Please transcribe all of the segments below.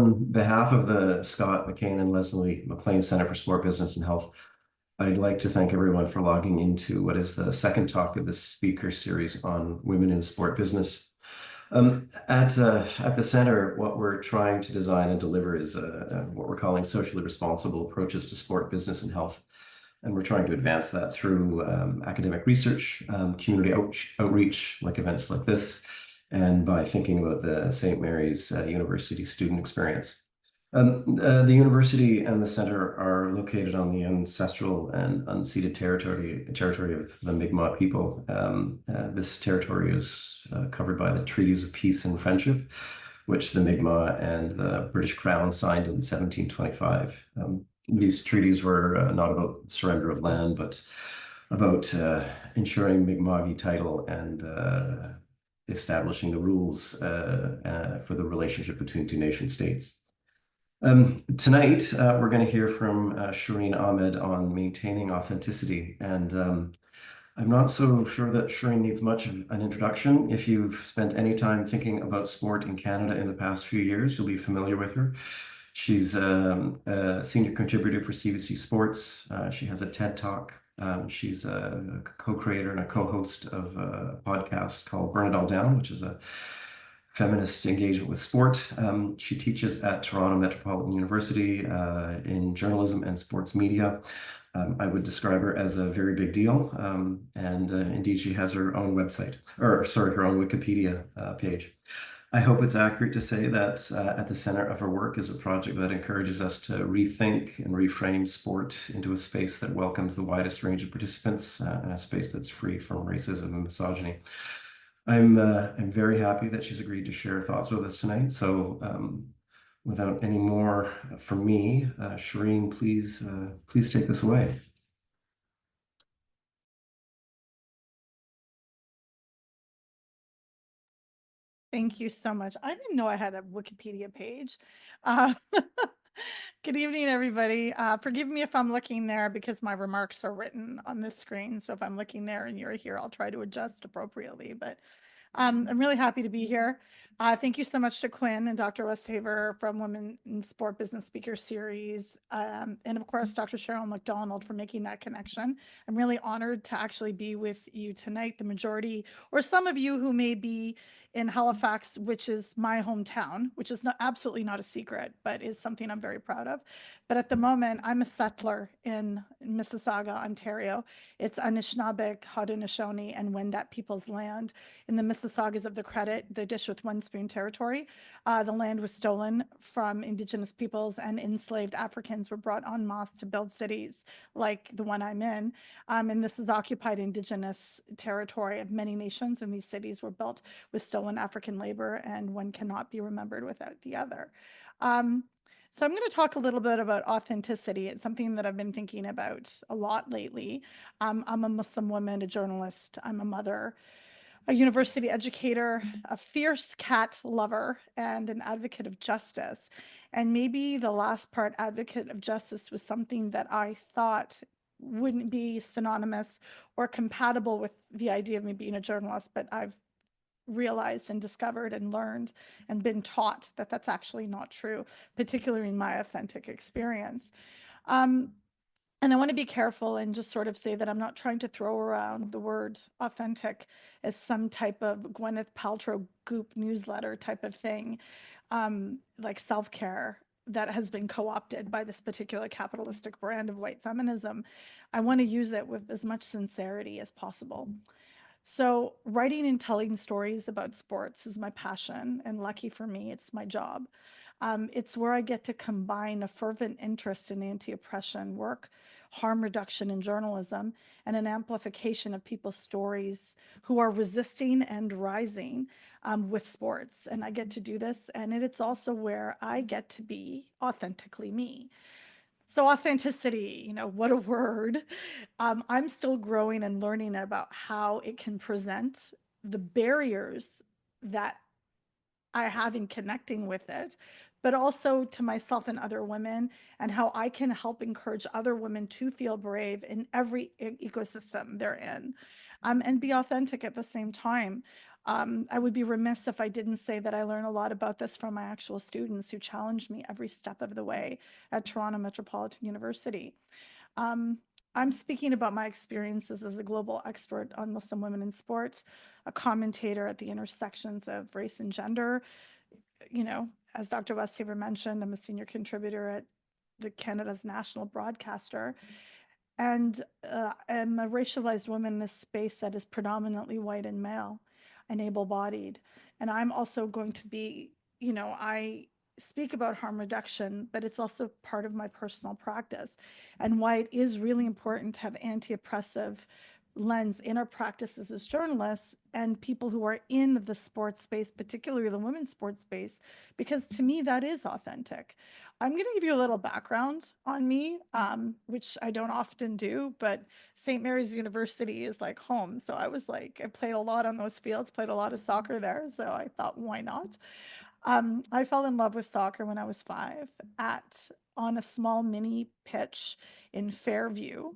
On behalf of the Scott McCain and Leslie McLean Center for Sport, Business, and Health, I'd like to thank everyone for logging into what is the second talk of the speaker series on women in sport business. At the center, what we're trying to design and deliver is what we're calling socially responsible approaches to sport, business, and health. And we're trying to advance that through academic research, community outreach, like events like this, and by thinking about the St. Mary's University student experience. The university and the center are located on the ancestral and unceded territory of the Mi'kmaq people. This territory is covered by the Treaties of Peace and Friendship, which the Mi'kmaq and the British Crown signed in 1725. These treaties were not about surrender of land, but about ensuring Mi'kmaqi title and establishing the rules for the relationship between two nation states. Tonight, we're going to hear from Shireen Ahmed on maintaining authenticity. And I'm not so sure that Shireen needs much of an introduction. If you've spent any time thinking about sport in Canada in the past few years, you'll be familiar with her. She's a senior contributor for CBC Sports. She has a TED Talk. She's a co-creator and a co-host of a podcast called Burn It All Down, which is a feminist engagement with sport. She teaches at Toronto Metropolitan University in journalism and sports media. I would describe her as a very big deal. And indeed, she has her own website, or sorry, her own Wikipedia page. I hope it's accurate to say that at the center of her work is a project that encourages us to rethink and reframe sport into a space that welcomes the widest range of participants and a space that's free from racism and misogyny. I'm very happy that she's agreed to share thoughts with us tonight. So without any more from me, Shireen, please take this away. Thank you so much. I didn't know I had a Wikipedia page. Uh, Good evening, everybody. Forgive me if I'm looking there because my remarks are written on this screen. So if I'm looking there and you're here, I'll try to adjust appropriately. But I'm really happy to be here. Thank you so much to Quinn and Dr. Westhaver from Women in Sport Business Speaker Series. And of course, Dr. Cheryl McDonald for making that connection. I'm really honored to actually be with you tonight. The majority, or some of you who may be in Halifax, which is my hometown, which is absolutely not a secret, but is something I'm very proud of. But at the moment, I'm a settler in Mississauga, Ontario. It's Anishinaabeg, Haudenosaunee, and Wendat people's land. In the Mississaugas of the Credit, the Dish with One Spoon territory, the land was stolen from Indigenous peoples, and enslaved Africans were brought en masse to build cities like the one I'm in. And this is occupied Indigenous territory of many nations, and these cities were built with stolen African labor, and one cannot be remembered without the other. So I'm going to talk a little bit about authenticity. It's something that I've been thinking about a lot lately. I'm a Muslim woman, a journalist, I'm a mother, a university educator, a fierce cat lover, and an advocate of justice. And maybe the last part, advocate of justice, was something that I thought wouldn't be synonymous or compatible with the idea of me being a journalist, but I've realized and discovered and learned and been taught that that's actually not true, particularly in my authentic experience. And I want to be careful and just sort of say that I'm not trying to throw around the word authentic as some type of Gwyneth Paltrow Goop newsletter type of thing, like self-care that has been co-opted by this particular capitalistic brand of white feminism. I want to use it with as much sincerity as possible. So writing and telling stories about sports is my passion, and lucky for me, it's my job. It's where I get to combine a fervent interest in anti-oppression work, harm reduction in journalism, and an amplification of people's stories who are resisting and rising with sports. And I get to do this, and it's also where I get to be authentically me. So authenticity, what a word. I'm still growing and learning about how it can present, the barriers that I have in connecting with it, but also to myself and other women, and how I can help encourage other women to feel brave in every ecosystem they're in, and be authentic at the same time. I would be remiss if I didn't say that I learn a lot about this from my actual students who challenged me every step of the way at Toronto Metropolitan University. Um, I'm speaking about my experiences as a global expert on Muslim women in sports, a commentator at the intersections of race and gender. You know, as Dr. Westhaver mentioned, I'm a senior contributor at the Canada's national broadcaster, and am a racialized woman in a space that is predominantly white and male and able-bodied. And I'm also going to be, I speak about harm reduction, but it's also part of my personal practice, and why it is really important to have anti-oppressive lens in our practices as journalists and people who are in the sports space, particularly the women's sports space, because to me that is authentic. I'm going to give you a little background on me, which I don't often do, but St. Mary's University is like home. So I was like, I played a lot on those fields, played a lot of soccer there. So I thought, why not? I fell in love with soccer when I was 5 at on a small mini pitch in Fairview.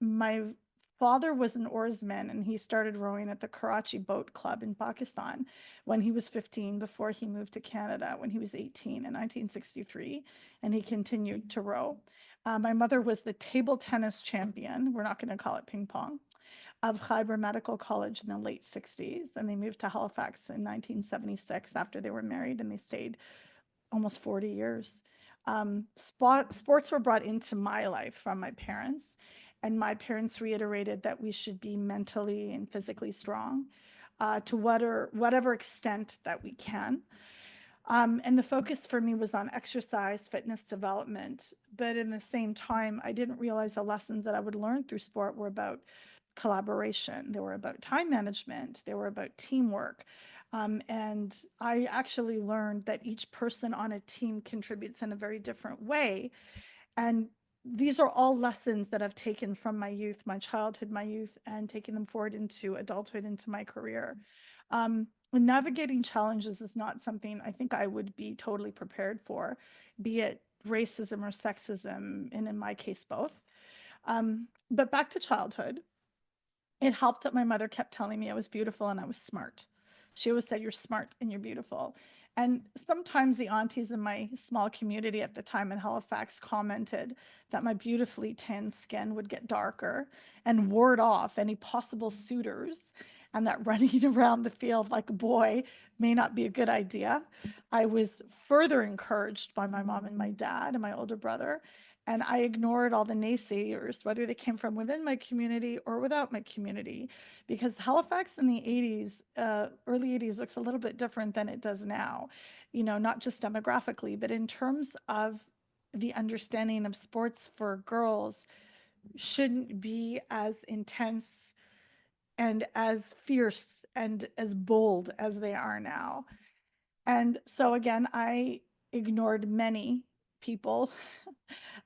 My father was an oarsman, and he started rowing at the Karachi Boat Club in Pakistan when he was 15, before he moved to Canada when he was 18 in 1963, and he continued to row. My mother was the table tennis champion, we're not going to call it ping pong, of Khyber Medical College in the late 60s, and they moved to Halifax in 1976 after they were married, and they stayed almost 40 years. Sports were brought into my life from my parents, and my parents reiterated that we should be mentally and physically strong, to whatever extent that we can. And the focus for me was on exercise, fitness development. But in the same time, I didn't realize the lessons that I would learn through sport were about collaboration. They were about time management. They were about teamwork. And I actually learned that each person on a team contributes in a very different way. And these are all lessons that I've taken from my youth, my childhood, my youth, and taking them forward into adulthood, into my career. Navigating challenges is not something I think I would be totally prepared for, be it racism or sexism, and in my case, both. But back to childhood, it helped that my mother kept telling me I was beautiful and I was smart. She always said, "You're smart and you're beautiful." And sometimes the aunties in my small community at the time in Halifax commented that my beautifully tanned skin would get darker and ward off any possible suitors, and that running around the field like a boy may not be a good idea. I was further encouraged by my mom and my dad and my older brother, and I ignored all the naysayers, whether they came from within my community or without my community, because Halifax in the 80s, early 80s, looks a little bit different than it does now, not just demographically, but in terms of the understanding of sports for girls shouldn't be as intense and as fierce and as bold as they are now. And so again, I ignored many people.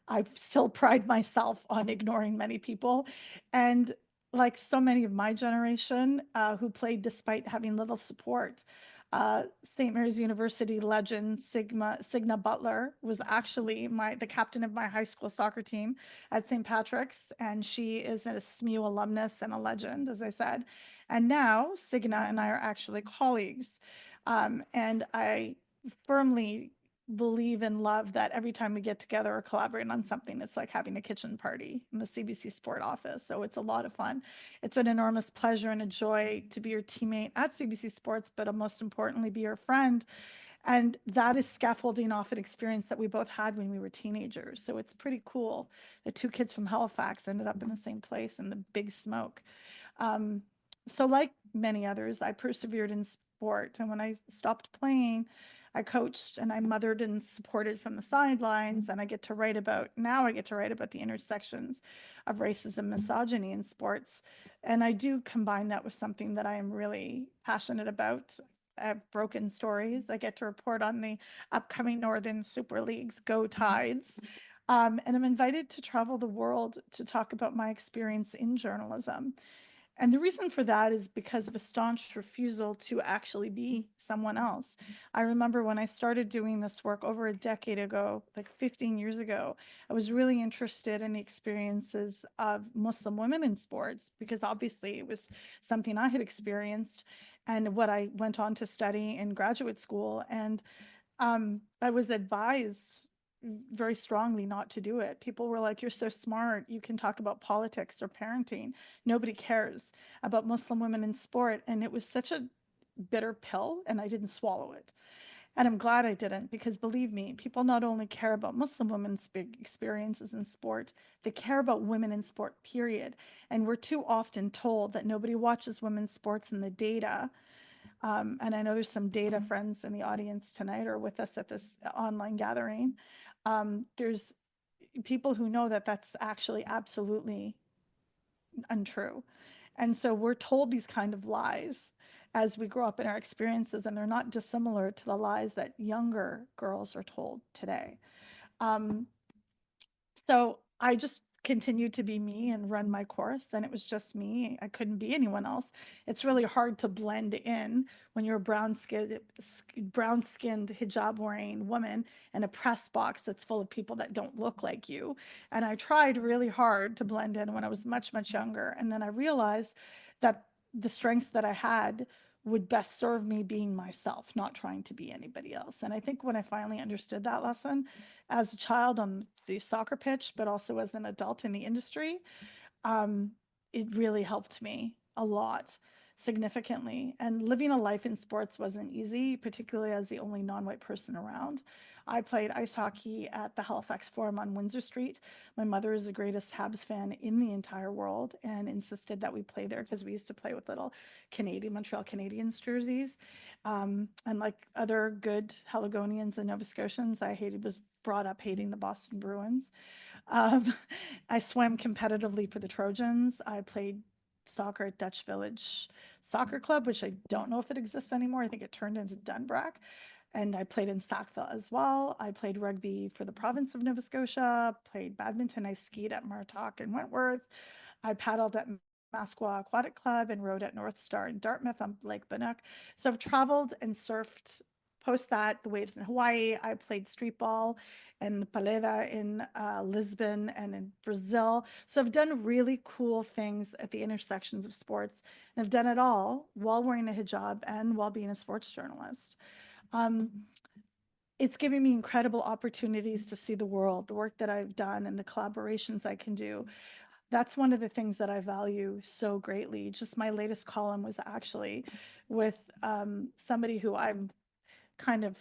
I still pride myself on ignoring many people. And like so many of my generation, who played despite having little support, St. Mary's University legend Signa Butler was actually the captain of my high school soccer team at St. Patrick's, and she is a SMU alumnus and a legend, as I said. And now Signa and I are actually colleagues. And I firmly believe and love that every time we get together or collaborate on something, it's like having a kitchen party in the CBC Sport office. So it's a lot of fun. It's an enormous pleasure and a joy to be your teammate at CBC Sports, but most importantly, be your friend. And that is scaffolding off an experience that we both had when we were teenagers. So it's pretty cool. The two kids from Halifax ended up in the same place in the big smoke. So like many others, I persevered in sport. And when I stopped playing, I coached and I mothered and supported from the sidelines. And I get to write about the intersections of racism, misogyny in sports. And I do combine that with something that I am really passionate about. I have broken stories. I get to report on the upcoming Northern Super Leagues, Go Tides. And I'm invited to travel the world to talk about my experience in journalism. And the reason for that is because of a staunch refusal to actually be someone else. I remember when I started doing this work over a decade ago, like 15 years ago, I was really interested in the experiences of Muslim women in sports because obviously it was something I had experienced and what I went on to study in graduate school. And I was advised very strongly not to do it. People were like, "You're so smart. You can talk about politics or parenting. Nobody cares about Muslim women in sport." And it was such a bitter pill, and I didn't swallow it. And I'm glad I didn't because believe me, people not only care about Muslim women's big experiences in sport, they care about women in sport, period. And we're too often told that nobody watches women's sports in the data. And I know there's some data friends in the audience tonight or with us at this online gathering. There's people who know that that's actually absolutely untrue. And so we're told these kind of lies as we grow up in our experiences, and they're not dissimilar to the lies that younger girls are told today. Um, so I just continued to be me and run my course, and it was just me. I couldn't be anyone else. It's really hard to blend in when you're a brown-skinned hijab wearing woman in a press box that's full of people that don't look like you. And I tried really hard to blend in when I was much, much younger. And then I realized that the strengths that I had would best serve me being myself, not trying to be anybody else. And I think when I finally understood that lesson, as a child on the soccer pitch, but also as an adult in the industry, um, it really helped me a lot, significantly. And living a life in sports wasn't easy, particularly as the only non-white person around. I played ice hockey at the Halifax Forum on Windsor Street. My mother is the greatest Habs fan in the entire world and insisted that we play there because we used to play with little Montreal Canadiens jerseys. And like other good Haligonians and Nova Scotians, was brought up hating the Boston Bruins. Um, I swam competitively for the Trojans. I played soccer at Dutch Village Soccer Club, which I don't know if it exists anymore. I think it turned into Dunbrack. And I played in Sackville as well. I played rugby for the province of Nova Scotia, played badminton. I skied at Martock and Wentworth. I paddled at Masqua Aquatic Club and rode at North Star in Dartmouth on Lake Bannock. So I've traveled and surfed. Post that, the waves in Hawaii. I played street ball and paleta in Lisbon and in Brazil. So I've done really cool things at the intersections of sports. And I've done it all while wearing a hijab and while being a sports journalist. Um, it's giving me incredible opportunities to see the world, the work that I've done and the collaborations I can do. That's one of the things that I value so greatly. Just my latest column was actually with somebody who I'm kind of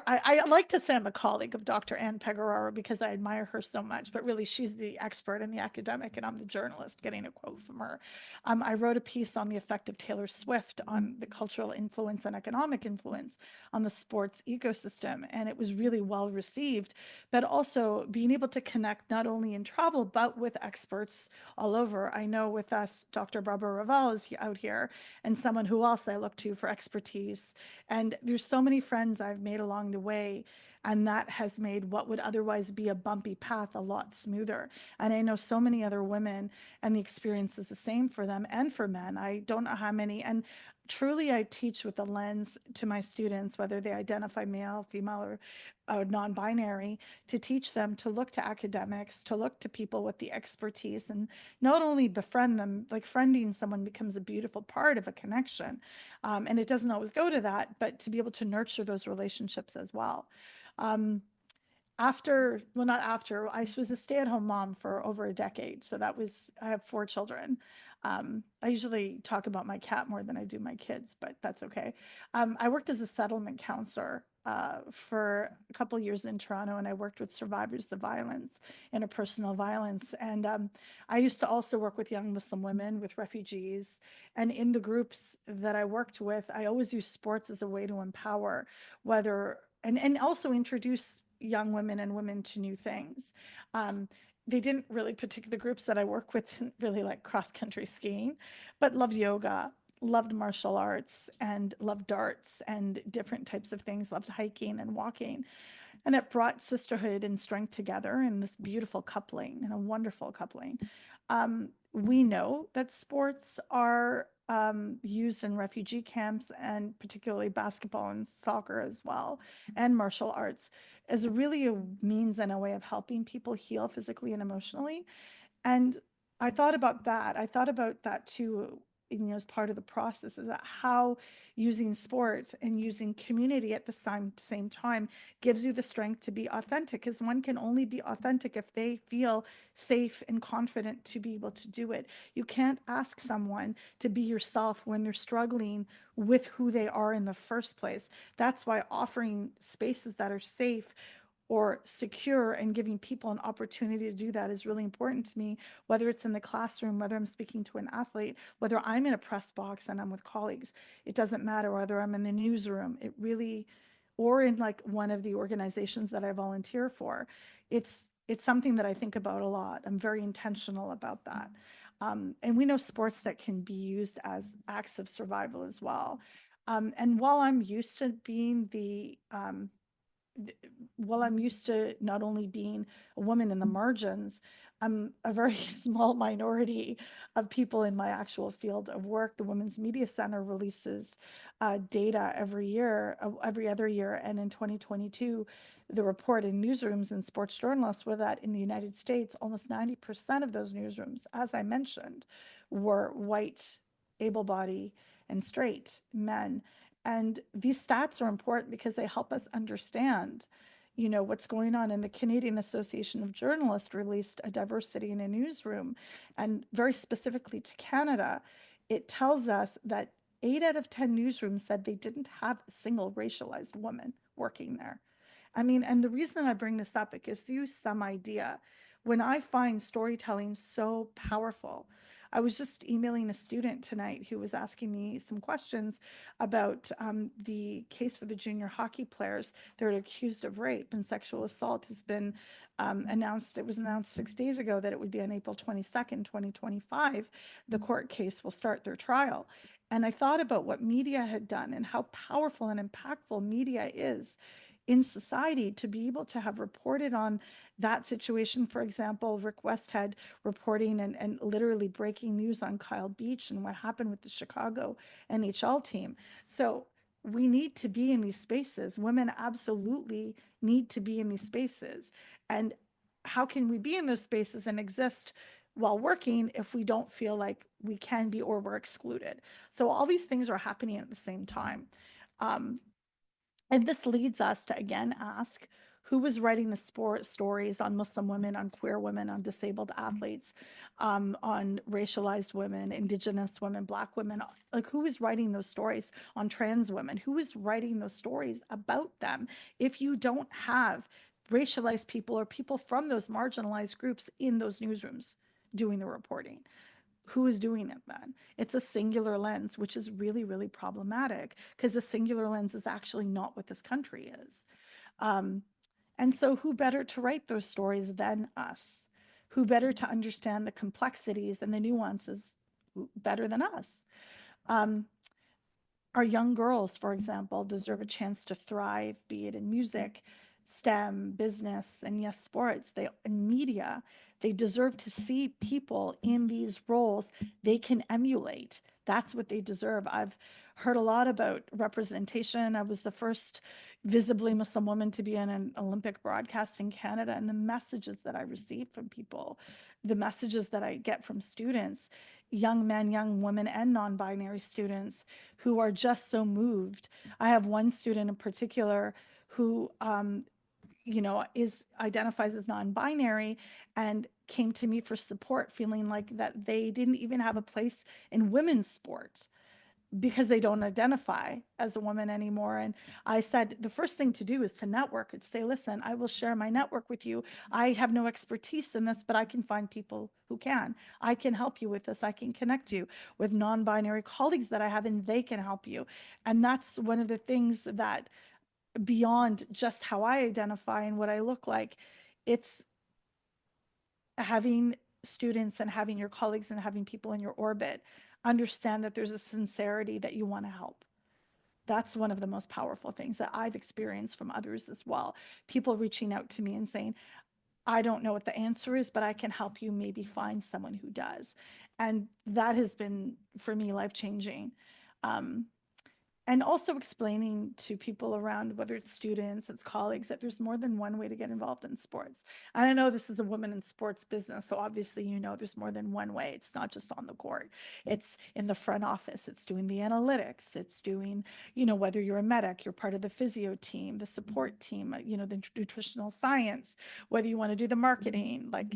I like to say I'm a colleague of Dr. Ann Pegararo because I admire her so much, but really she's the expert and the academic, and I'm the journalist getting a quote from her. I wrote a piece on the effect of Taylor Swift on the cultural influence and economic influence on the sports ecosystem, and it was really well received, but also being able to connect not only in travel, but with experts all over. I know with us, Dr. Barbara Ravel is out here, and someone who else I look to for expertise. And there's so many friends I've made along the way, and that has made what would otherwise be a bumpy path a lot smoother. And I know so many other women, and the experience is the same for them and for men. I don't know how many. And truly, I teach with a lens to my students, whether they identify male, female, or non-binary, to teach them to look to academics, to look to people with the expertise, and not only befriend them, like friending someone becomes a beautiful part of a connection. And it doesn't always go to that, but to be able to nurture those relationships as well. Um, well, not after, I was a stay-at-home mom for over a decade. So I have 4 children. I usually talk about my cat more than I do my kids, but that's okay. I worked as a settlement counselor for a couple years in Toronto, and I worked with survivors of violence, interpersonal violence. And I used to also work with young Muslim women, with refugees. And in the groups that I worked with, I always used sports as a way to empower, and also introduce young women and women to new things. They didn't really, particular groups that I work with didn't really like cross country skiing, but loved yoga, loved martial arts, and loved darts and different types of things, loved hiking and walking. And it brought sisterhood and strength together in this beautiful coupling and a wonderful coupling. we know that sports are used in refugee camps, and particularly basketball and soccer as well, and martial arts, as really a means and a way of helping people heal physically and emotionally. And I thought about that. I thought about that too, as part of the process, is that how using sport and using community at the same time gives you the strength to be authentic, because one can only be authentic if they feel safe and confident to be able to do it. You can't ask someone to be yourself when they're struggling with who they are in the first place. That's why offering spaces that are safe or secure and giving people an opportunity to do that is really important to me, whether it's in the classroom, whether I'm speaking to an athlete, whether I'm in a press box and I'm with colleagues. It doesn't matter whether I'm in the newsroom. It really, or in like one of the organizations that I volunteer for. It's something that I think about a lot. I'm very intentional about that. And we know sports that can be used as acts of survival as well. And while I'm used to being well, I'm used to not only being a woman in the margins, I'm a very small minority of people in my actual field of work. The Women's Media Center releases data every year, every other year. And in 2022, the report in newsrooms and sports journalists were that in the United States, almost 90% of those newsrooms, as I mentioned, were white, able bodied, and straight men. And these stats are important because they help us understand, what's going on. And the Canadian Association of Journalists released a diversity in a newsroom, and very specifically to Canada, it tells us that 8 out of 10 newsrooms said they didn't have a single racialized woman working there. I mean, and the reason I bring this up, it gives you some idea. When I find storytelling so powerful, I was just emailing a student tonight who was asking me some questions about the case for the junior hockey players. They're accused of rape and sexual assault has been announced. It was announced 6 days ago that it would be on April 22nd, 2025. The court case will start their trial. And I thought about what media had done and how powerful and impactful media is in society to be able to have reported on that situation. For example, Rick Westhead reporting and literally breaking news on Kyle Beach and what happened with the Chicago NHL team. So we need to be in these spaces. Women absolutely need to be in these spaces. And how can we be in those spaces and exist while working if we don't feel like we can be, or we're excluded? So all these things are happening at the same time. Um, and this leads us to again ask, who was writing the stories on Muslim women, on queer women, on disabled athletes, on racialized women, Indigenous women, Black women? Like, who is writing those stories on trans women? Who is writing those stories about them? If you don't have racialized people or people from those marginalized groups in those newsrooms doing the reporting, who is doing it then? It's a singular lens, which is really, really problematic, because the singular lens is actually not what this country is. Um, and so, who better to write those stories than us? Who better to understand the complexities and the nuances better than us? Um, our young girls, for example, deserve a chance to thrive, be it in music, STEM, business, and yes, sports, they in media. They deserve to see people in these roles they can emulate. That's what they deserve. I've heard a lot about representation. I was the first visibly Muslim woman to be in an Olympic broadcast in Canada, and the messages that I receive from people, the messages that I get from students, young men, young women, and non-binary students who are just so moved. I have one student in particular who is identifies as non-binary and came to me for support, feeling like that they didn't even have a place in women's sports because they don't identify as a woman anymore. And I said, the first thing to do is to network and say, listen, I will share my network with you. I have no expertise in this, but I can find people who can. I can help you with this. I can connect you with non-binary colleagues that I have, and they can help you. And that's one of the things that, beyond just how I identify and what I look like, it's having students and having your colleagues and having people in your orbit understand that there's a sincerity that you want to help. That's one of the most powerful things that I've experienced from others as well. People reaching out to me and saying, I don't know what the answer is, but I can help you maybe find someone who does. And that has been, for me, life-changing. Um, and also explaining to people around, whether it's students, it's colleagues, that there's more than one way to get involved in sports. And I know this is a woman in sports business, so obviously, you know, there's more than one way. It's not just on the court, it's in the front office, it's doing the analytics, it's doing, you know, whether you're a medic, you're part of the physio team, the support team, you know, the nutritional science, whether you want to do the marketing, like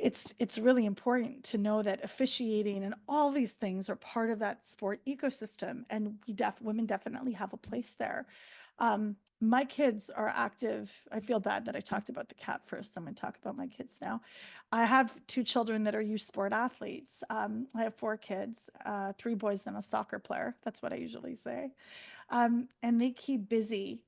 it's really important to know that officiating and all these things are part of that sport ecosystem, and women definitely have a place there. My kids are active. I feel bad that I talked about the cat first. I'm going to talk about my kids now. I have two children that are youth sport athletes. I have four kids, three boys and a soccer player. That's what I usually say. And they keep busy.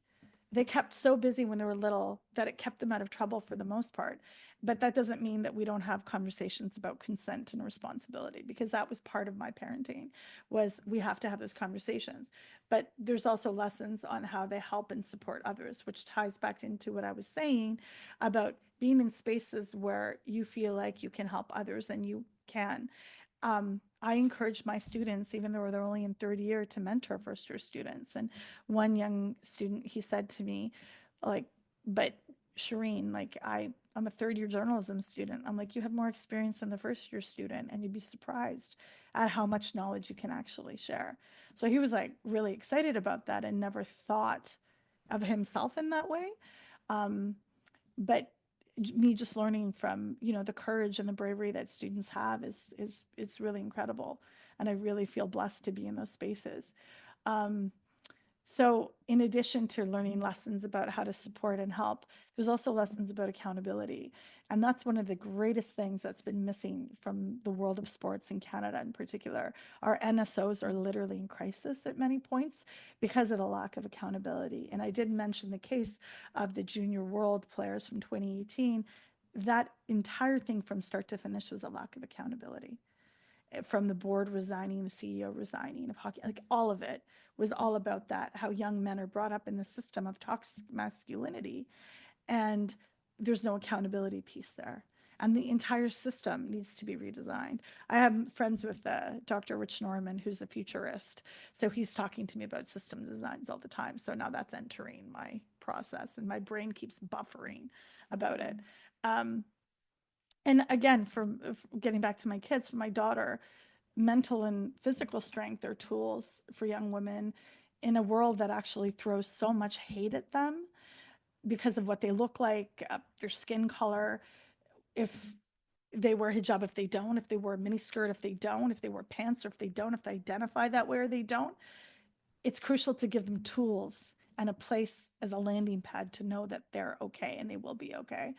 They kept so busy when they were little that it kept them out of trouble for the most part. But that doesn't mean that we don't have conversations about consent and responsibility, because that was part of my parenting, was we have to have those conversations. But there's also lessons on how they help and support others, which ties back into what I was saying about being in spaces where you feel like you can help others, and you can. I encourage my students, even though they're only in third year, to mentor first year students. And one young student, he said to me, like, but Shireen, like I'm a third year journalism student. I'm like, you have more experience than the first year student, and you'd be surprised at how much knowledge you can actually share. So he was like really excited about that and never thought of himself in that way. Um, but me just learning from, you know, the courage and the bravery that students have is really incredible, and I really feel blessed to be in those spaces. um, so in addition to learning lessons about how to support and help, there's also lessons about accountability. And that's one of the greatest things that's been missing from the world of sports in Canada in particular. Our NSOs are literally in crisis at many points because of the lack of accountability. And I did mention the case of the junior world players from 2018. That entire thing from start to finish was a lack of accountability, from the board resigning, the CEO resigning of hockey, like all of it was all about that, how young men are brought up in the system of toxic masculinity, and there's no accountability piece there. And the entire system needs to be redesigned. I have friends with Dr. Rich Norman, who's a futurist. So he's talking to me about system designs all the time. So now that's entering my process, and my brain keeps buffering about it. And again, from getting back to my kids, for my daughter, mental and physical strength are tools for young women in a world that actually throws so much hate at them because of what they look like, their skin color, if they wear hijab, if they don't, if they wear a mini skirt, if they don't, if they wear pants, or if they don't, if they identify that way or they don't. It's crucial to give them tools and a place as a landing pad to know that they're okay and they will be okay.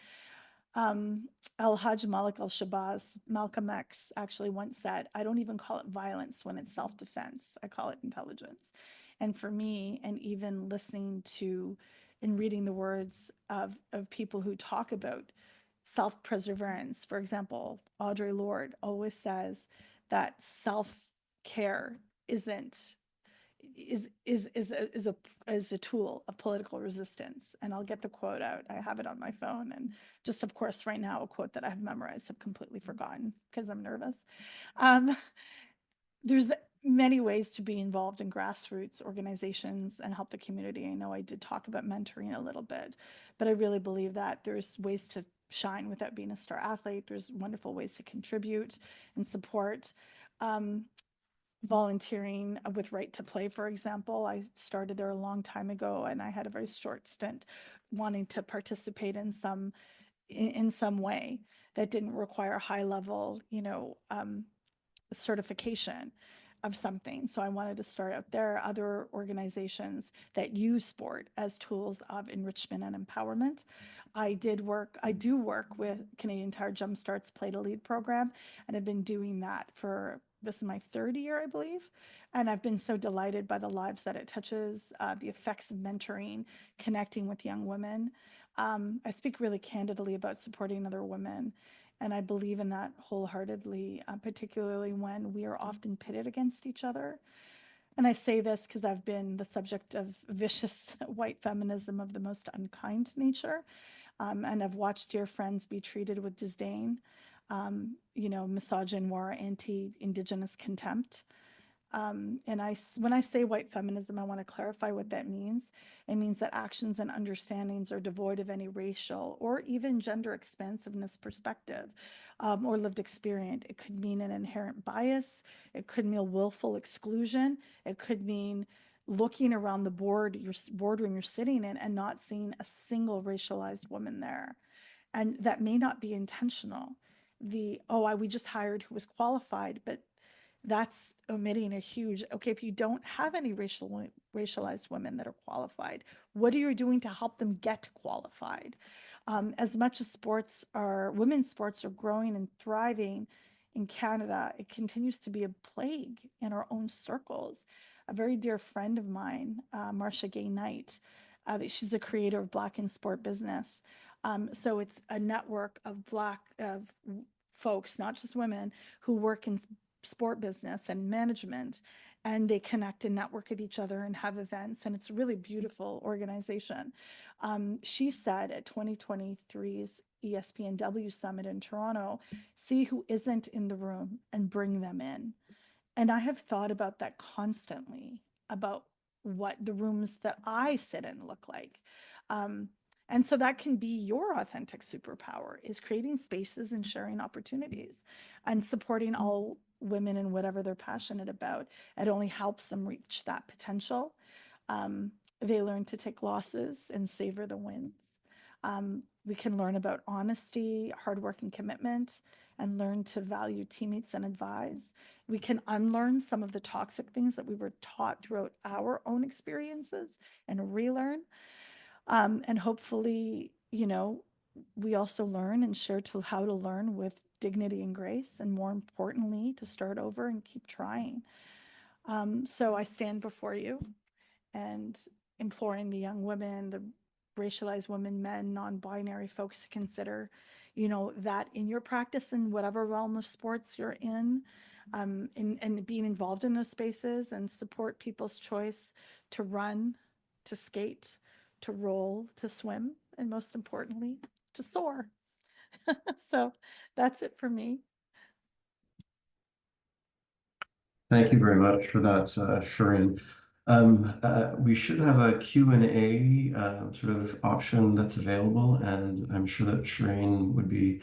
Al-Hajj Malik al-Shabazz, Malcolm X, actually once said, I don't even call it violence when it's self-defense. I call it intelligence. And for me, and even listening to and reading the words of people who talk about self-preservance, for example, Audre Lorde always says that self-care isn't is a tool of political resistance. And I'll get the quote out. I have it on my phone, and just of course right now a quote that I have memorized, I've completely forgotten because I'm nervous. Um, there's many ways to be involved in grassroots organizations and help the community. I know I did talk about mentoring a little bit, but I really believe that there's ways to shine without being a star athlete. There's wonderful ways to contribute and support. Volunteering with Right to Play, for example. I started there a long time ago, and I had a very short stint wanting to participate in some way that didn't require high level, certification of something. So I wanted to start out there. Other organizations that use sport as tools of enrichment and empowerment. I do work with Canadian Tire Jumpstart's Play to Lead program, and I've been doing that for, this is my third year, I believe. And I've been so delighted by the lives that it touches, the effects of mentoring, connecting with young women. I speak really candidly about supporting other women, and I believe in that wholeheartedly, particularly when we are often pitted against each other. And I say this because I've been the subject of vicious white feminism of the most unkind nature. And I've watched dear friends be treated with disdain, misogynoir, anti-Indigenous contempt. When I say white feminism, I want to clarify what that means. It means that actions and understandings are devoid of any racial or even gender expansiveness perspective or lived experience. It could mean an inherent bias. It could mean willful exclusion. It could mean looking around the boardroom you're sitting in and not seeing a single racialized woman there. And that may not be intentional. We just hired who was qualified, but that's omitting a huge, okay, if you don't have any racialized women that are qualified, what are you doing to help them get qualified? As much as women's sports are growing and thriving in Canada, it continues to be a plague in our own circles. A very dear friend of mine, Marcia Gay Knight, she's the creator of Black in Sport Business. So it's a network of Black folks, not just women, who work in sport business and management, and they connect and network with each other and have events, and it's a really beautiful organization. She said at 2023's ESPNW Summit in Toronto, see who isn't in the room and bring them in. And I have thought about that constantly, about what the rooms that I sit in look like. Um, and so that can be your authentic superpower, is creating spaces and sharing opportunities and supporting all women in whatever they're passionate about. It only helps them reach that potential. They learn to take losses and savor the wins. We can learn about honesty, hard work, and commitment, and learn to value teammates and advise. We can unlearn some of the toxic things that we were taught throughout our own experiences and relearn. And hopefully, we also learn and share how to learn with dignity and grace, and more importantly, to start over and keep trying. So I stand before you and imploring the young women, the racialized women, men, non-binary folks to consider, that in your practice in whatever realm of sports you're in, and being involved in those spaces, and support people's choice to run, to skate, to roll, to swim, and most importantly, to soar. So that's it for me. Thank you very much for that, Shireen. We should have a Q&A sort of option that's available, and I'm sure that Shireen would be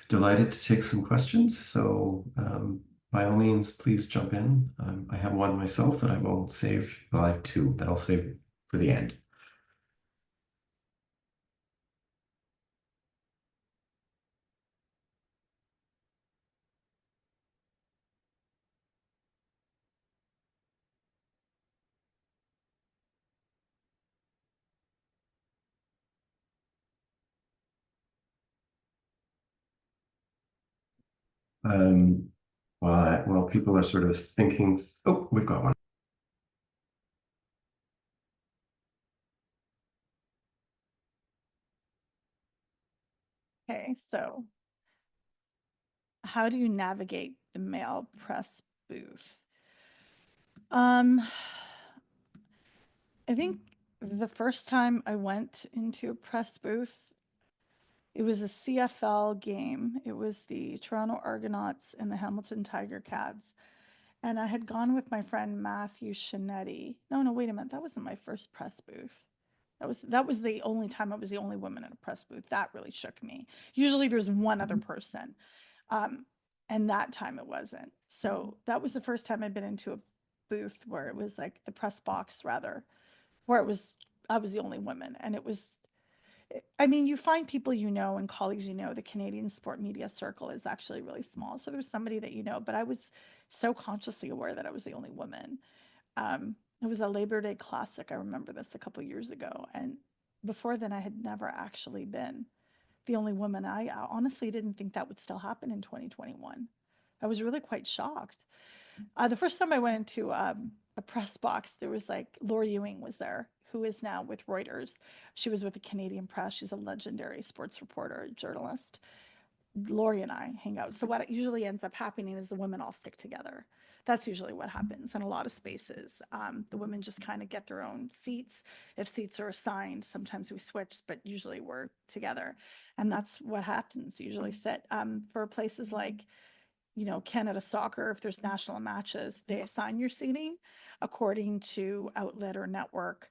delighted to take some questions. So by all means, please jump in. I have one myself that I will save. Well, I have two that I'll save for the end. Um, while people are sort of thinking, oh, we've got one. Okay, so how do you navigate the male press booth? I think the first time I went into a press booth, it was a CFL game. It was the Toronto Argonauts and the Hamilton Tiger Cats. And I had gone with my friend Matthew Shinetti. No, wait a minute. That wasn't my first press booth. That was the only time I was the only woman in a press booth. That really shook me. Usually there's one other person. And that time it wasn't. So that was the first time I'd been into a booth where it was like the press box rather, where I was the only woman. And it was, I mean, you find people and colleagues, the Canadian sport media circle is actually really small. So there's somebody that but I was so consciously aware that I was the only woman. It was a Labor Day Classic. I remember this a couple years ago. And before then, I had never actually been the only woman. I honestly didn't think that would still happen in 2021. I was really quite shocked. The first time I went into a press box, there was like Laura Ewing was there, who is now with Reuters. She was with the Canadian Press. She's a legendary sports reporter, journalist. Lori and I hang out. So what usually ends up happening is the women all stick together. That's usually what happens in a lot of spaces. The women just kind of get their own seats. If seats are assigned, sometimes we switch, but usually we're together. And that's what happens. Usually sit for places like, you know, Canada Soccer, if there's national matches, they assign your seating according to outlet or network.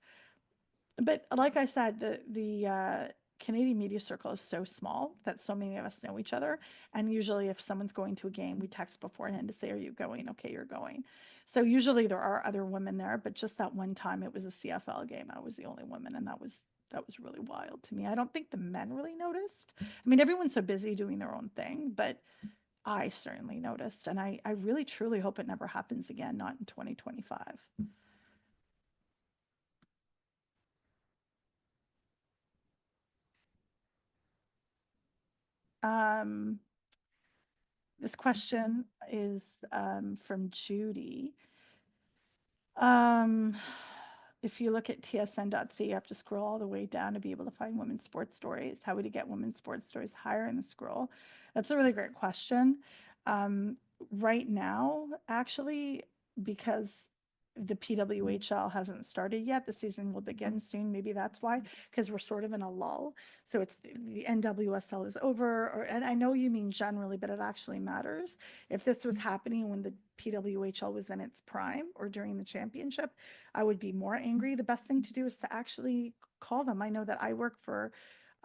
But like I said, the Canadian media circle is so small that so many of us know each other. And usually, if someone's going to a game, we text beforehand to say, "Are you going? Okay, you're going." So usually there are other women there, but just that one time it was a CFL game. I was the only woman, and that was really wild to me. I don't think the men really noticed. I mean, everyone's so busy doing their own thing, but I certainly noticed, and I really truly hope it never happens again, not in 2025. Um, this question is from Judy. Um, if you look at tsn.ca, you have to scroll all the way down to be able to find women's sports stories. How would you get women's sports stories higher in the scroll? That's a really great question. Um, right now, actually, because the PWHL hasn't started yet, the season will begin soon. Maybe that's why, because we're sort of in a lull. So it's the NWSL is over, and I know you mean generally, but it actually matters. If this was happening when the PWHL was in its prime or during the championship, I would be more angry. The best thing to do is to actually call them. I know that I work for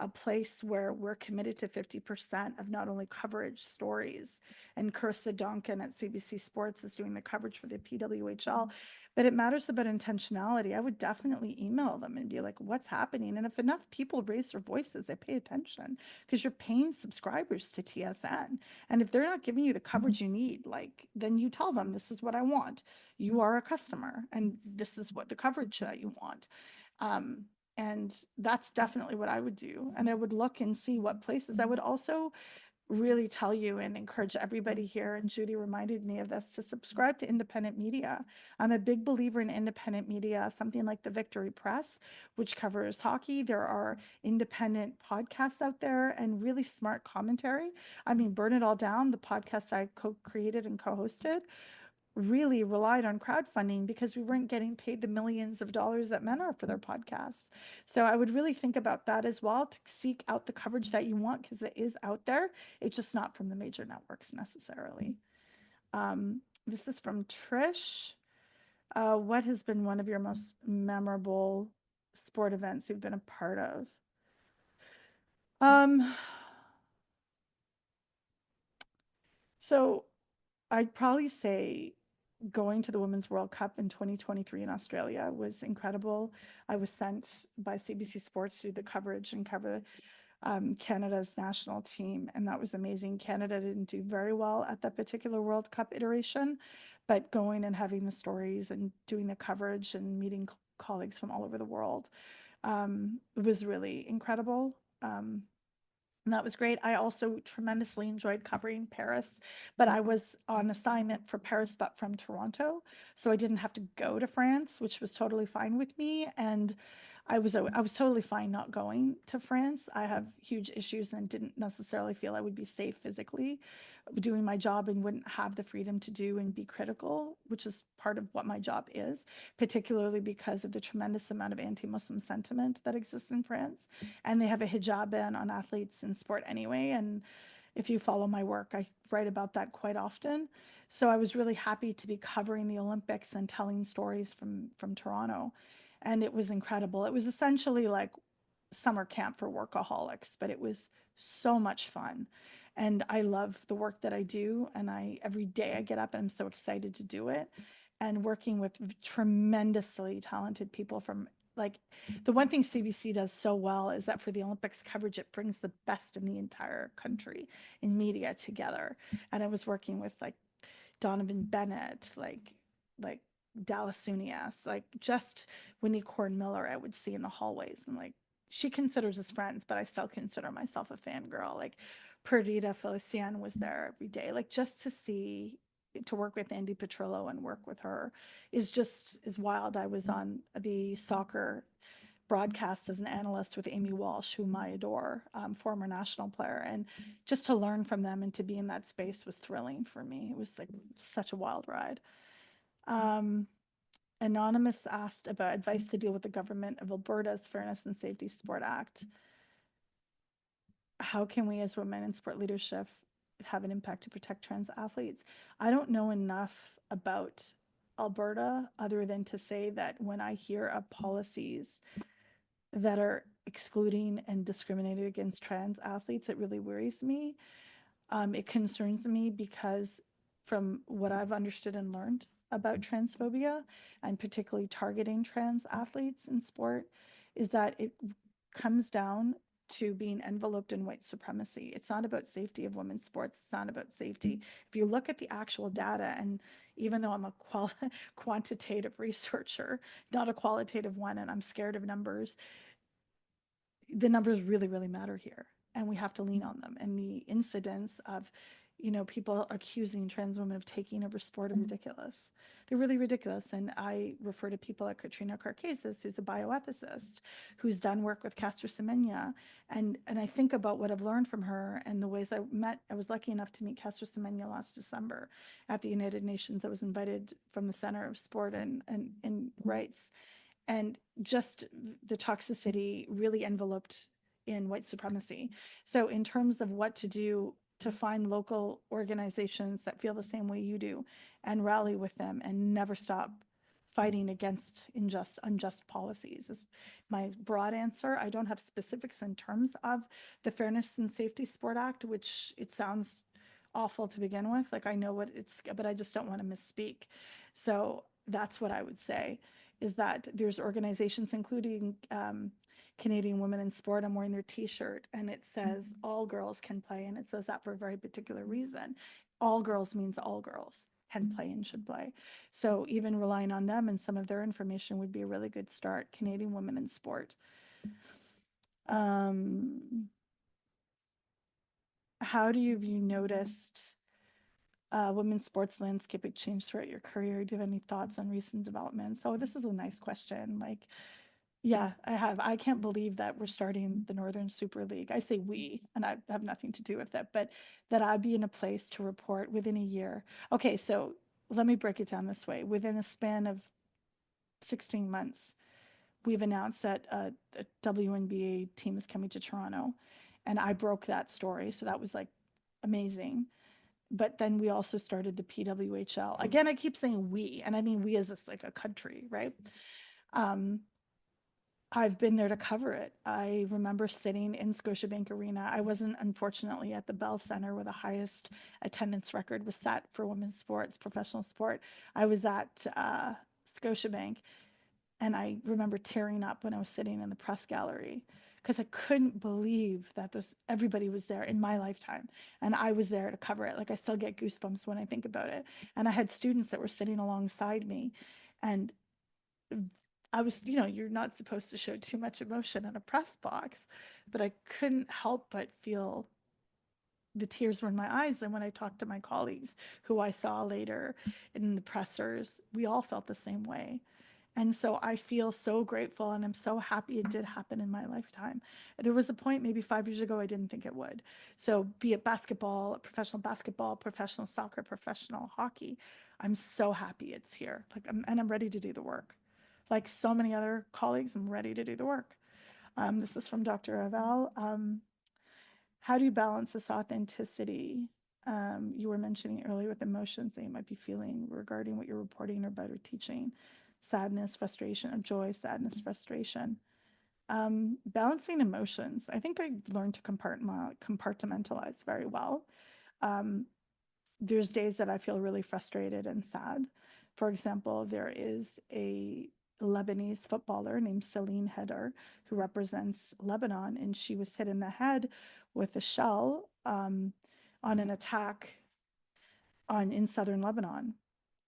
a place where we're committed to 50% of not only coverage stories, and Carissa Duncan at CBC Sports is doing the coverage for the PWHL, but it matters about intentionality. I would definitely email them and be like, what's happening? And if enough people raise their voices, they pay attention because you're paying subscribers to TSN. And if they're not giving you the coverage you need, like, then you tell them, this is what I want. You are a customer, and this is what the coverage that you want. Um, and that's definitely what I would do. And I would look and see what places. I would also really tell you and encourage everybody here, and Judy reminded me of this, to subscribe to independent media. I'm a big believer in independent media, something like the Victory Press, which covers hockey. There are independent podcasts out there and really smart commentary. I mean, Burn It All Down, the podcast I co-created and co-hosted, really relied on crowdfunding because we weren't getting paid the millions of dollars that men are for their podcasts. So I would really think about that as well, to seek out the coverage that you want, because it is out there. It's just not from the major networks necessarily. This is from Trish. What has been one of your most memorable sport events you've been a part of? Um, so I'd probably say going to the Women's World Cup in 2023 in Australia was incredible. I was sent by CBC Sports to do the coverage and cover Canada's national team, and that was amazing. Canada didn't do very well at that particular World Cup iteration, but going and having the stories and doing the coverage and meeting colleagues from all over the world was really incredible. And that was great. I also tremendously enjoyed covering Paris, but I was on assignment for Paris, but from Toronto. So I didn't have to go to France, which was totally fine with me. And I was totally fine not going to France. I have huge issues and didn't necessarily feel I would be safe physically doing my job and wouldn't have the freedom to do and be critical, which is part of what my job is, particularly because of the tremendous amount of anti-Muslim sentiment that exists in France. And they have a hijab ban on athletes in sport anyway. And if you follow my work, I write about that quite often. So I was really happy to be covering the Olympics and telling stories from Toronto. And it was incredible. It was essentially like summer camp for workaholics, but it was so much fun. And I love the work that I do. And every day I get up and I'm so excited to do it. And working with tremendously talented people from, like, the one thing CBC does so well is that for the Olympics coverage, it brings the best in the entire country in media together. And I was working with like Donovan Bennett, like Dallas Sunias, like just Winnie Corn Miller I would see in the hallways. And like, she considers us friends, but I still consider myself a fangirl. Like Perdita Felician was there every day. Like, just to work with Andy Petrillo and work with her is wild. I was on the soccer broadcast as an analyst with Amy Walsh, whom I adore, former national player. And just to learn from them and to be in that space was thrilling for me. It was like such a wild ride. Anonymous asked about advice to deal with the government of Alberta's Fairness and Safety Sport Act. How can we as women in sport leadership have an impact to protect trans athletes? I don't know enough about Alberta other than to say that when I hear of policies that are excluding and discriminating against trans athletes, it really worries me. It concerns me because from what I've understood and learned about transphobia and particularly targeting trans athletes in sport is that it comes down to being enveloped in white supremacy. It's not about safety of women's sports. It's not about safety. If you look at the actual data, and even though I'm a quantitative researcher, not a qualitative one, and I'm scared of numbers, the numbers really, really matter here. And we have to lean on them. And the incidents of, people accusing trans women of taking over sport are ridiculous. They're really ridiculous. And I refer to people like Katrina Karkazis, who's a bioethicist, who's done work with Caster Semenya. And I think about what I've learned from her and the ways I was lucky enough to meet Caster Semenya last December at the United Nations. I was invited from the Center of Sport and Rights. And just the toxicity really enveloped in white supremacy. So in terms of what to do to find local organizations that feel the same way you do and rally with them and never stop fighting against unjust policies is my broad answer. I don't have specifics in terms of the Fairness and Safety Sport Act, which it sounds awful to begin with. Like I know what it's, but I just don't want to misspeak. So that's what I would say is that there's organizations, including Canadian Women in Sport. I'm wearing their t-shirt and it says all girls can play. And it says that for a very particular reason. All girls means all girls can play and should play. So even relying on them and some of their information would be a really good start. Canadian Women in Sport. How have you noticed women's sports landscape change throughout your career? Do you have any thoughts on recent developments? So this is a nice question. Like, yeah, I have. I can't believe that we're starting the Northern Super League. I say we, and I have nothing to do with it, but that I'd be in a place to report within a year. Okay, so let me break it down this way. Within a span of 16 months, we've announced that a WNBA team is coming to Toronto, and I broke that story. So that was like amazing. But then we also started the PWHL. Again, I keep saying we, and I mean we as like a country, right? I've been there to cover it. I remember sitting in Scotiabank Arena. I wasn't, unfortunately, at the Bell Center where the highest attendance record was set for women's sports, professional sport. I was at Scotiabank, and I remember tearing up when I was sitting in the press gallery because I couldn't believe that everybody was there in my lifetime, and I was there to cover it. Like I still get goosebumps when I think about it. And I had students that were sitting alongside me, and I was, you're not supposed to show too much emotion in a press box, but I couldn't help but feel the tears were in my eyes. And when I talked to my colleagues who I saw later in the pressers, we all felt the same way. And so I feel so grateful and I'm so happy it did happen in my lifetime. There was a point maybe 5 years ago I didn't think it would. So be it basketball, professional soccer, professional hockey, I'm so happy it's here. And I'm ready to do the work. Like so many other colleagues, I'm ready to do the work. This is from Dr. Aval. How do you balance this authenticity you were mentioning earlier with emotions that you might be feeling regarding what you're reporting about or teaching? Sadness, frustration, joy, sadness, frustration. Balancing emotions. I think I learned to compartmentalize very well. There's days that I feel really frustrated and sad. For example, there is a Lebanese footballer named Celine Heder who represents Lebanon, and she was hit in the head with a shell on an attack in southern Lebanon.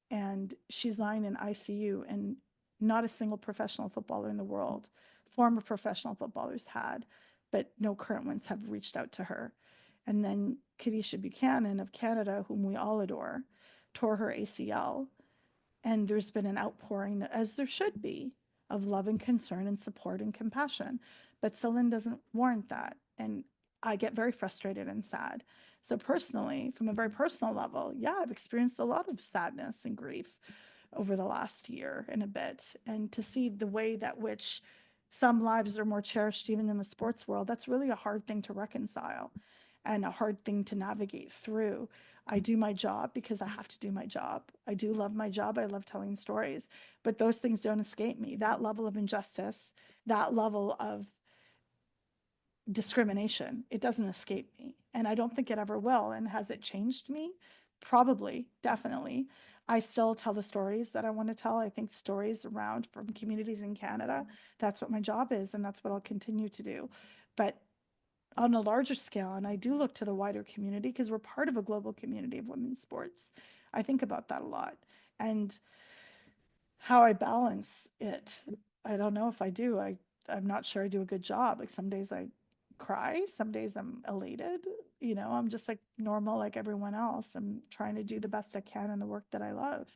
And she's lying in ICU, and not a single professional footballer in the world, former professional footballers had, but no current ones have reached out to her. And then Kadisha Buchanan of Canada, whom we all adore, tore her ACL. And there's been an outpouring, as there should be, of love and concern and support and compassion. But Celine doesn't warrant that. And I get very frustrated and sad. So, personally, from a very personal level, yeah, I've experienced a lot of sadness and grief over the last year and a bit. And to see the way that which some lives are more cherished, even in the sports world, that's really a hard thing to reconcile and a hard thing to navigate through. I do my job because I have to do my job. I do love my job. I love telling stories, but those things don't escape me. That level of injustice, that level of discrimination, it doesn't escape me. And I don't think it ever will. And has it changed me? Probably, definitely. I still tell the stories that I want to tell. I think stories around from communities in Canada, that's what my job is, and that's what I'll continue to do. But on a larger scale, and I do look to the wider community because we're part of a global community of women's sports. I think about that a lot. And how I balance it, I don't know if I do. I'm not sure I do a good job. Like some days I cry, some days I'm elated. I'm just like normal, like everyone else. I'm trying to do the best I can in the work that I love.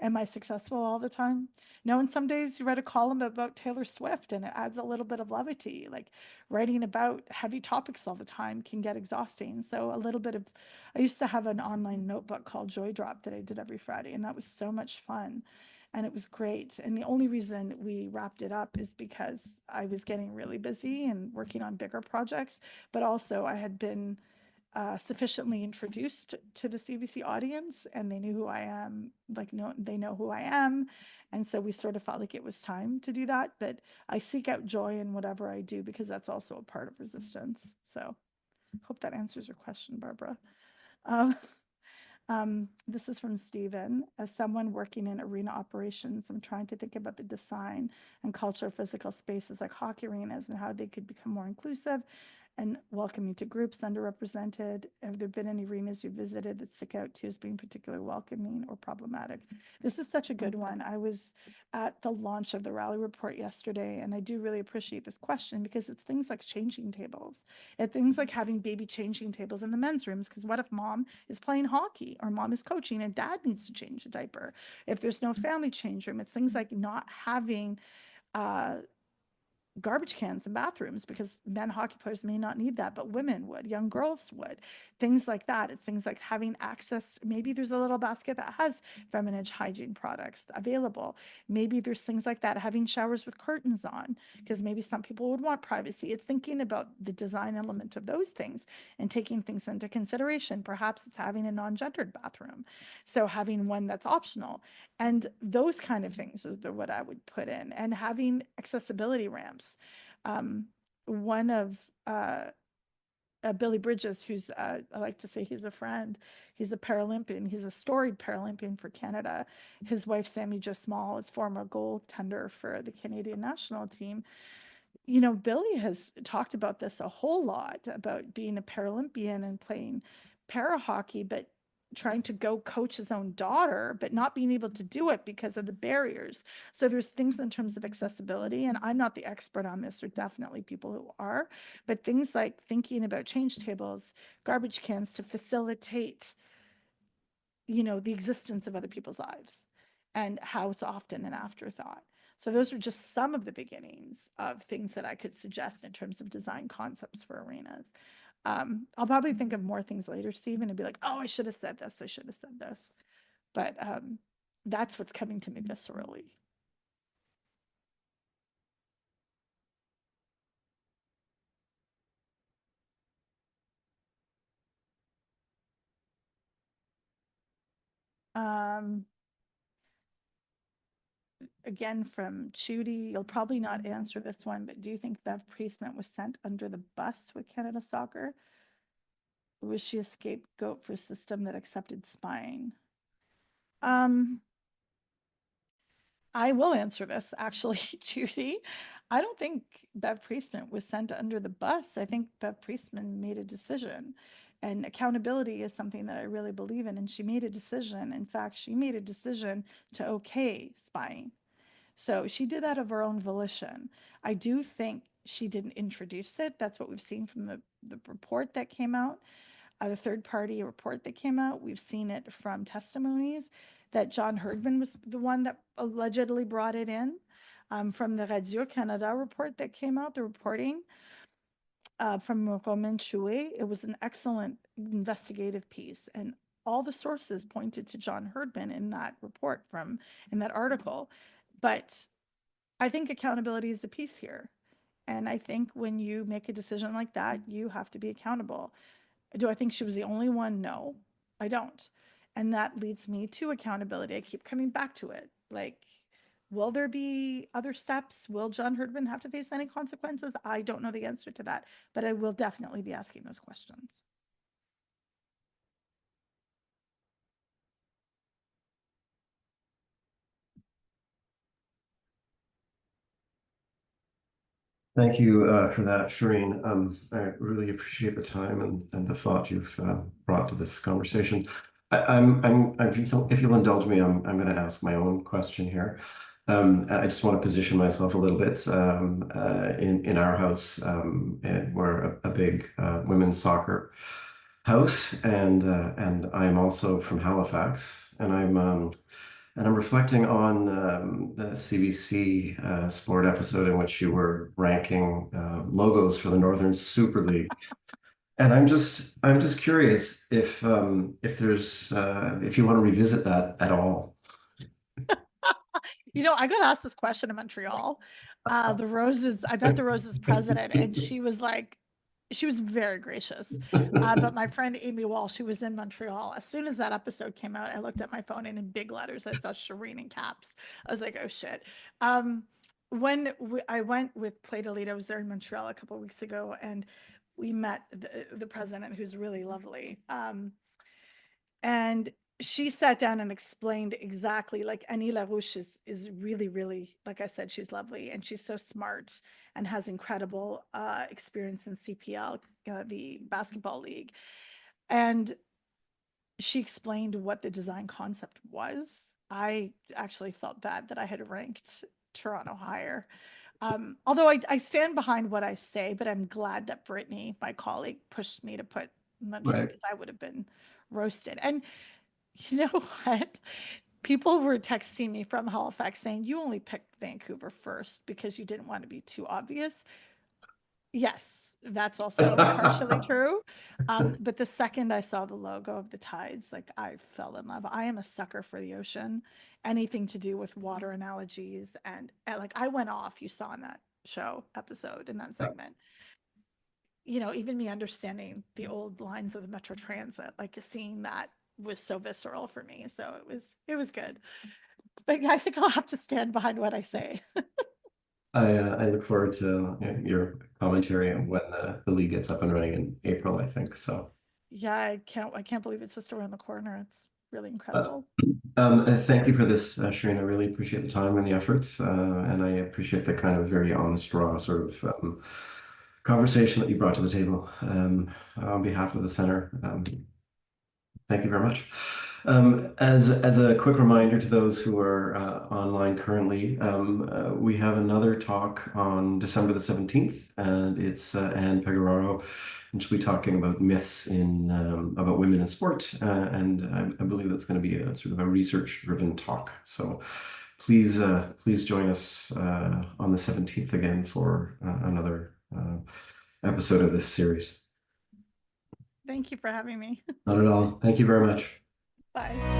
Am I successful all the time? No, and some days you write a column about Taylor Swift and it adds a little bit of levity. Like writing about heavy topics all the time can get exhausting. So a little bit of, I used to have an online notebook called Joy Drop that I did every Friday, and that was so much fun and it was great. And the only reason we wrapped it up is because I was getting really busy and working on bigger projects, but also I had been sufficiently introduced to the CBC audience, and they knew who I am. Like, no, they know who I am, and so we sort of felt like it was time to do that. But I seek out joy in whatever I do because that's also a part of resistance. So, hope that answers your question, Barbara. Um, this is from Stephen. As someone working in arena operations, I'm trying to think about the design and culture of physical spaces like hockey arenas and how they could become more inclusive and welcoming to groups underrepresented. Have there been any arenas you visited that stick out to you as being particularly welcoming or problematic? This is such a good one. I was at the launch of the Rally Report yesterday, and I do really appreciate this question because it's things like changing tables. It's things like having baby changing tables in the men's rooms, because what if mom is playing hockey or mom is coaching and dad needs to change a diaper? If there's no family change room, it's things like not having uh, garbage cans in bathrooms because men hockey players may not need that, but women would, young girls would, things like that. It's things like having access. Maybe there's a little basket that has feminine hygiene products available. Maybe there's things like that, having showers with curtains on, because maybe some people would want privacy. It's thinking about the design element of those things and taking things into consideration. Perhaps it's having a non-gendered bathroom, so having one that's optional, and those kind of things is what I would put in, and having accessibility ramps. One of Billy Bridges, who's I like to say he's a friend. He's a Paralympian. He's a storied Paralympian for Canada. His wife, Sammy Jo Small, is former goaltender for the Canadian national team. Billy has talked about this a whole lot about being a Paralympian and playing para hockey, but trying to go coach his own daughter, but not being able to do it because of the barriers. So there's things in terms of accessibility, and I'm not the expert on this, or definitely people who are, but things like thinking about change tables, garbage cans to facilitate, the existence of other people's lives and how it's often an afterthought. So those are just some of the beginnings of things that I could suggest in terms of design concepts for arenas. I'll probably think of more things later, Stephen, and be like, oh, I should have said this. I should have said this. But that's what's coming to me viscerally. Um, Again, from Judy, you'll probably not answer this one, but do you think Bev Priestman was sent under the bus with Canada Soccer? Or was she a scapegoat for a system that accepted spying? Um, I will answer this actually, Judy. I don't think Bev Priestman was sent under the bus. I think Bev Priestman made a decision, and accountability is something that I really believe in. And she made a decision. In fact, she made a decision to okay spying. So she did that of her own volition. I do think she didn't introduce it. That's what we've seen from the report that came out, the third party report that came out. We've seen it from testimonies that John Herdman was the one that allegedly brought it in. from the Radio Canada report that came out, the reporting from Romain Chouet. It was an excellent investigative piece, and all the sources pointed to John Herdman in that report in that article. But I think accountability is the piece here. And I think when you make a decision like that, you have to be accountable. Do I think she was the only one? No, I don't. And that leads me to accountability. I keep coming back to it. Like, will there be other steps? Will John Herdman have to face any consequences? I don't know the answer to that, but I will definitely be asking those questions. Thank you for that, Shireen. I really appreciate the time and the thought you've brought to this conversation. If you'll indulge me, I'm going to ask my own question here. I just want to position myself a little bit. In our house, and we're a big women's soccer house, and I'm also from Halifax, and I'm reflecting on the CBC Sport episode in which you were ranking logos for the Northern Super League. And I'm just curious if there's if you want to revisit that at all. You know, I got asked this question in Montreal. The Roses, I met the Roses president, and she was like, she was very gracious. But my friend Amy Walsh, who was in Montreal, as soon as that episode came out, I looked at my phone and in big letters, I saw Shireen in caps. I was like, oh shit. When I went with Play to Lead, I was there in Montreal a couple of weeks ago, and we met the president, who's really lovely. And she sat down and explained exactly, like, Annie Larouche is really, really, like I said, she's lovely, and she's so smart and has incredible experience in CPL, the basketball league. And she explained what the design concept was. I actually felt bad that I had ranked Toronto higher. Although I stand behind what I say, but I'm glad that Brittany, my colleague, pushed me to put Montreal, Right. because I would have been roasted. And you know what? People were texting me from Halifax saying, you only picked Vancouver first because you didn't want to be too obvious. Yes, that's also partially true. But the second I saw the logo of the Tides, like, I fell in love. I am a sucker for the ocean, anything to do with water analogies. And like, I went off, you saw in that show episode, in that segment. You know, even me understanding the old lines of the Metro Transit, like, seeing that was so visceral for me. So it was good. But yeah, I think I'll have to stand behind what I say. I look forward to your commentary on when the league gets up and running in April, I think. So Yeah, I can't believe it's just around the corner. It's really uh, incredible. thank you for this, Shireen. I really appreciate the time and the effort, and I appreciate the kind of very honest, raw sort of conversation that you brought to the table on behalf of the center. Thank you very much. As a quick reminder to those who are online currently, we have another talk on December the 17th, and it's Anne Pegararo, and she'll be talking about myths in about women in sport, and I believe that's going to be a sort of a research-driven talk. So please join us on the 17th again for another episode of this series. Thank you for having me. Not at all. Thank you very much. Bye.